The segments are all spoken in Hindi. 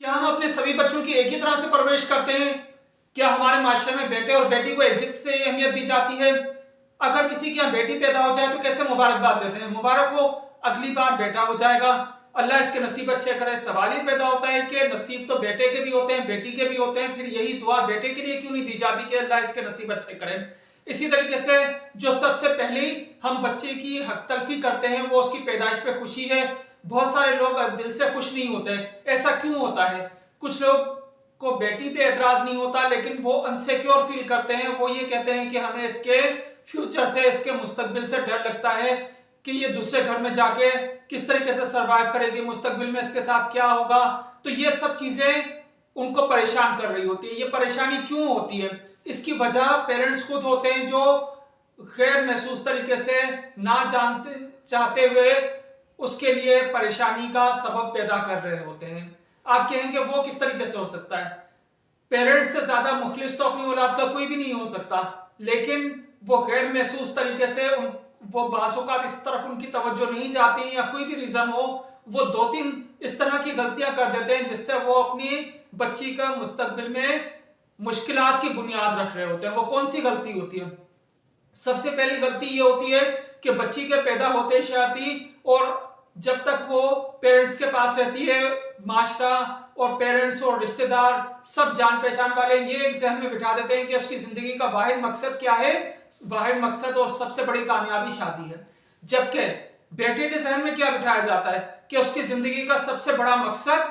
क्या हम अपने सभी बच्चों की एक ही तरह से परवरिश करते हैं? क्या हमारे माशरे में बेटे और बेटी को इज्जत से अहमियत दी जाती है? अगर किसी के यहाँ बेटी पैदा हो जाए तो कैसे मुबारकबाद देते हैं? मुबारक हो, अगली बार बेटा हो जाएगा, अल्लाह इसके नसीब अच्छे करे। सवाल ये पैदा होता है कि नसीब तो बेटे के भी होते हैं, बेटी के भी होते हैं, फिर यही दुआ बेटे के लिए क्यों नहीं दी जाती कि अल्लाह इसके नसीब अच्छे करे? इसी तरीके से जो सबसे पहले हम बच्चे की हक तलफी करते हैं वो उसकी पैदाइश पे खुशी है। बहुत सारे लोग दिल से खुश नहीं होते। ऐसा क्यों होता है? कुछ लोग को बेटी पे एतराज नहीं होता लेकिन वो अनसिक्योर फील करते हैं। वो ये कहते हैं कि हमें इसके फ्यूचर से, इसके मुस्तकबिल से डर लगता है कि ये दूसरे घर में जाके किस तरीके से सरवाइव करेगी, मुस्तकबिल में इसके साथ क्या होगा। तो ये सब चीजें उनको परेशान कर रही होती है। ये परेशानी क्यों होती है? इसकी वजह पेरेंट्स खुद होते हैं जो गैर महसूस तरीके से ना जानते चाहते हुए उसके लिए परेशानी का सबब पैदा कर रहे होते हैं। आप कहेंगे वो किस तरीके से हो सकता है? पेरेंट्स से ज्यादा मुखलिस तो अपनी औलाद का कोई भी नहीं हो सकता, लेकिन वो गैर महसूस तरीके से वो बासुकात इस तरफ उनकी तवज्जो नहीं जाती या कोई भी रीजन हो, वो दो तीन इस तरह की गलतियां कर देते हैं जिससे वो अपनी बच्ची का मुस्तकबिल में मुश्किलात की बुनियाद रख रहे होते हैं। वो कौन सी गलती होती है? सबसे पहली गलती ये होती है कि बच्ची के पैदा होते शादी और जब तक वो पेरेंट्स के पास रहती है, माशरा और पेरेंट्स और रिश्तेदार सब जान पहचान वाले ये एक जहन में बिठा देते हैं कि उसकी जिंदगी का वाहिद मकसद क्या है? वाहिद मकसद और सबसे बड़ी कामयाबी शादी है। जबकि बेटे के जहन में क्या बिठाया जाता है कि उसकी जिंदगी का सबसे बड़ा मकसद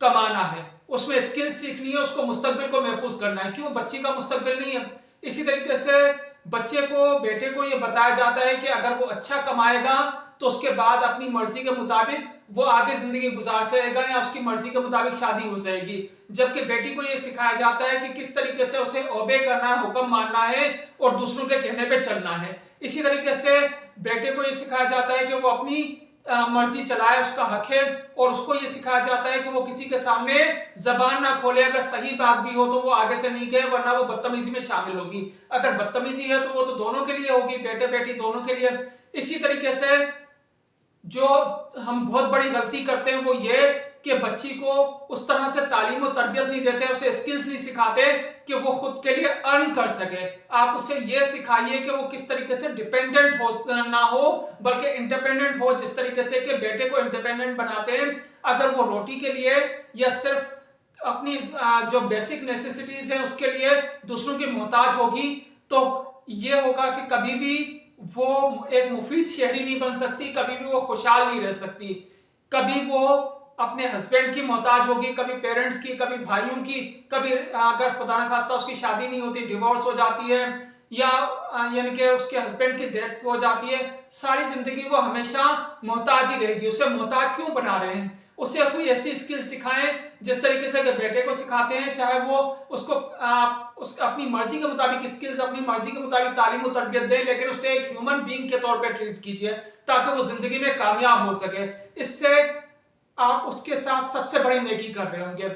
कमाना है, उसमें स्किल सीखनी है, उसको मुस्तकबिल को महफूज करना है। क्यों? बच्ची का मुस्तकबिल नहीं है। इसी तरीके से बच्चे को, बेटे को यह बताया जाता है कि अगर वो अच्छा कमाएगा तो उसके बाद अपनी मर्जी के मुताबिक वो आगे जिंदगी गुजार सकेगा या उसकी मर्जी के मुताबिक शादी हो जाएगी। जबकि बेटी को यह सिखाया जाता है कि किस तरीके से उसे ओबे करना है, हुक्म मानना है और दूसरों के कहने पे चलना है। इसी तरीके से बेटे को यह सिखाया जाता है कि वो अपनी मर्जी चलाए, उसका हक है। और उसको यह सिखाया जाता है कि वो किसी के सामने जबान ना खोले। अगर सही बात भी हो तो वो आगे से नहीं कहे, वरना वो बदतमीजी में शामिल होगी। अगर बदतमीजी है तो वो तो दोनों के लिए होगी, बेटे बेटी दोनों के लिए। इसी तरीके से जो हम बहुत बड़ी गलती करते हैं वो ये कि बच्ची को उस तरह से तालीम और तरबियत नहीं देते, उसे स्किल्स नहीं सिखाते कि वो खुद के लिए अर्न कर सके। आप उसे ये सिखाइए कि वो किस तरीके से डिपेंडेंट हो ना हो, बल्कि इंडिपेंडेंट हो। जिस तरीके से कि बेटे को इंडिपेंडेंट बनाते हैं, अगर वो रोटी के लिए या सिर्फ अपनी जो बेसिक नेसेसिटीज है उसके लिए दूसरों की मोहताज होगी, तो ये होगा कि कभी भी वो एक मुफीद शहरी नहीं बन सकती, कभी भी वो खुशहाल नहीं रह सकती। कभी वो अपने हस्बैंड की मोहताज होगी, कभी पेरेंट्स की, कभी भाइयों की, कभी अगर खुदा न खास्ता उसकी शादी नहीं होती, डिवोर्स हो जाती है या यानी कि उसके हस्बैंड की डेथ हो जाती है, सारी जिंदगी वो हमेशा मोहताज ही रहेगी। उसे मोहताज क्यों बना रहे हैं? उसे कोई ऐसी स्किल सिखाएं जिस तरीके से अगर बेटे को सिखाते हैं, चाहे वो उसको अपनी मर्जी के मुताबिक स्किल्स, अपनी मर्जी के मुताबिक तालीम और तरबियत दें, लेकिन उसे एक ह्यूमन बीइंग के तौर पे ट्रीट कीजिए ताकि वो जिंदगी में कामयाब हो सके। इससे आप उसके साथ सबसे बड़ी नेकी कर रहे होंगे।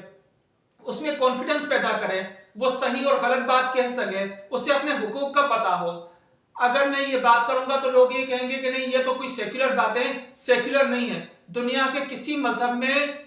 उसमें कॉन्फिडेंस पैदा करें, वो सही और गलत बात कह सके, उसे अपने हुकूक का पता हो। अगर मैं ये बात करूंगा तो लोग ये कहेंगे कि नहीं, ये तो कोई सेक्युलर बातें, सेक्युलर नहीं है। दुनिया के किसी मजहब में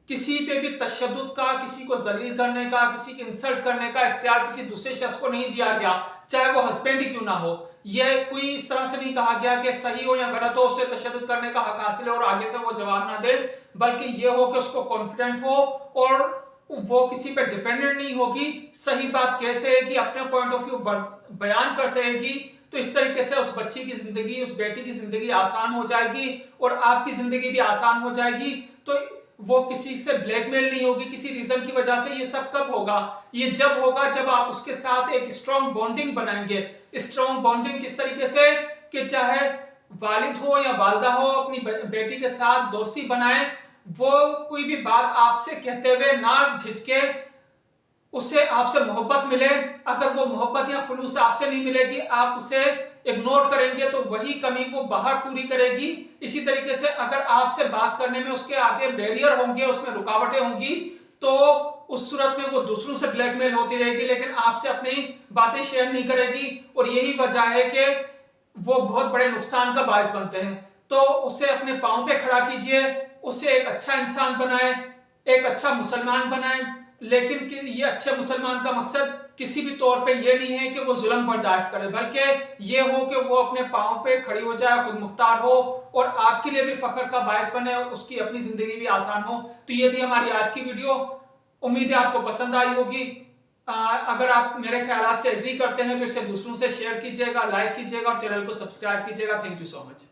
किसी पे भी तशद्दुद का, किसी को जलील करने का, किसी की इंसल्ट करने का इख्तियार किसी दूसरे शख्स को नहीं दिया गया, चाहे वो हस्बैंड ही क्यों ना हो। यह कोई इस तरह से नहीं कहा गया कि सही हो या गलत हो उसे तशद्दुद करने का हक हासिल है और आगे से वो जवाब ना दे, बल्कि ये हो कि उसको कॉन्फिडेंट हो और वो किसी पे डिपेंडेंट नहीं होगी, सही बात कह सकेगी, अपने पॉइंट ऑफ व्यू बयान कर सकेगी। तो इस तरीके से उस बच्ची की जिंदगी, उस बेटी की जिंदगी आसान हो जाएगी और आपकी जिंदगी भी आसान हो जाएगी। तो वो किसी से ब्लैकमेल नहीं होगी किसी रीजन की वजह से। ये सब कब होगा? ये जब होगा जब आप उसके साथ एक स्ट्रॉन्ग बॉन्डिंग बनाएंगे। स्ट्रॉन्ग बॉन्डिंग किस तरीके से कि चाहे वालिद हो या वालदा हो, अपनी बेटी के साथ दोस्ती बनाए, वो कोई भी बात आपसे कहते हुए ना झिझके, उसे आपसे मोहब्बत मिले। अगर वो मोहब्बत या खुलूस आपसे नहीं मिलेगी, आप उसे इग्नोर करेंगे, तो वही कमी वो बाहर पूरी करेगी। इसी तरीके से अगर आपसे बात करने में उसके आगे बैरियर होंगे, उसमें रुकावटें होंगी, तो उस सूरत में वो दूसरों से ब्लैकमेल होती रहेगी, लेकिन आपसे अपनी बातें शेयर नहीं करेगी। और यही वजह है कि वो बहुत बड़े नुकसान का बायस बनते हैं। तो उसे अपने पांव पे खड़ा कीजिए, उसे एक अच्छा इंसान बनाए, एक अच्छा मुसलमान बनाएं, लेकिन कि ये अच्छे मुसलमान का मकसद किसी भी तौर पे ये नहीं है कि वो जुल्म बर्दाश्त करे, बल्कि ये हो कि वो अपने पांव पे खड़ी हो जाए, खुद मुख्तार हो और आपके लिए भी फख्र का बायस बने और उसकी अपनी जिंदगी भी आसान हो। तो ये थी हमारी आज की वीडियो, उम्मीद है आपको पसंद आई होगी। अगर आप मेरे ख्यालात से एग्री करते हैं तो इसे दूसरों से शेयर कीजिएगा, लाइक कीजिएगा और चैनल को सब्सक्राइब कीजिएगा। Thank you so much.